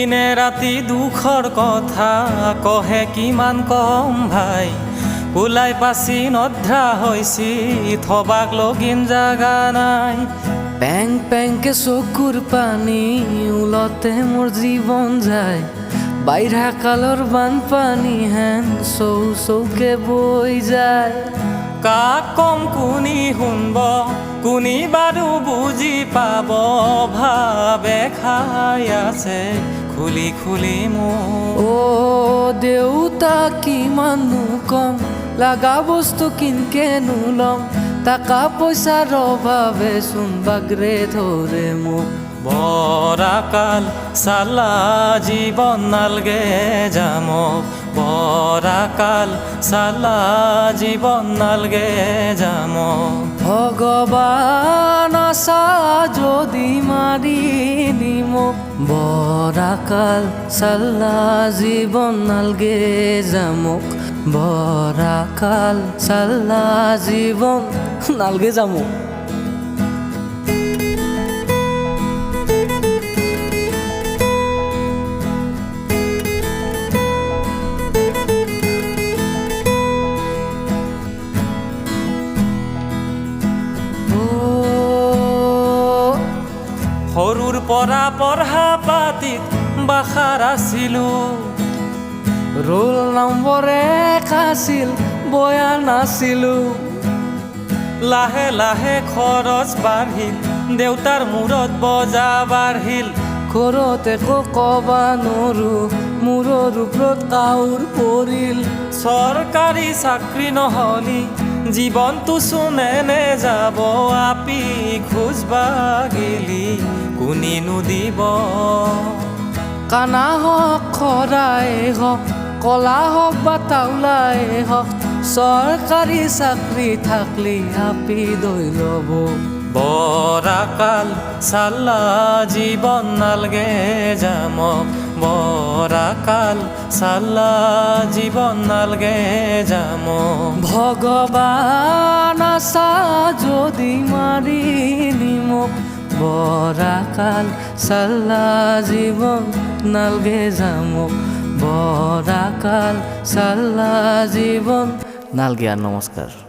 দিনে ৰাতি দুখৰ কথা কহে কিমান কম ভাই ওলাই পাছি নধৰা হৈছি থবাক লগিন জাগা নাই পেং পেংকে চকুৰ পানী উলতে মোৰ জীৱন যায় বাইৰা কালৰ বানপানী হেন চৌ চৌকে বৈ যায় কাক কম কোনি শুনব কোনি বাৰু বুজি পাব ভাবে খাই আছে খুলি খুলি মোৰ অ' দেউতা কিমাননো কম লাগা বস্তু কিনকে নোলম টাকা পইচাৰ অভাৱে চোন বাগৰে ধৰে মোক বৰাকাল চালা জীৱন নালগে জামক বৰাকাল চালা জীৱন নালগে জামক ভগৱান আছা যদি মাৰি নিমক বৰাকাল চালা জীৱন নালগে জামক বৰাকাল চালা জীৱন নালগে জামক সৰুৰ পৰা পঢ়া পাতিত বাখাৰ আছিলোঁ ৰোল নম্বৰ 1 আছিল বয়া নাছিলোঁ লাহে লাহে খৰচ বাঢ়িল দেউতাৰ মূৰত বজা বাঢ়িল ঘৰতে ক'বা নৰো মূৰৰ ওপৰত কাউৰ পৰিল চৰকাৰী চাকৰি নহলি জীৱনটো চোন এনে যাব আপি খোজবা গেলি কোনিনো দিব কানা হওক খৰাই হওক কলা হওক বা তাওলাই হওক চৰকাৰী চাকৰি থাকলি আপি দৈ ল'ব বৰাকাল চালা জীৱন নালগে জামক বৰাকাল চালা জীৱন নালগে জামক ভগৱান আছা যদি মাৰি নিমক বৰাকাল চালা জীৱন নালগে জামক বৰাকাল চালা জীৱন নালগে। নমস্কাৰ।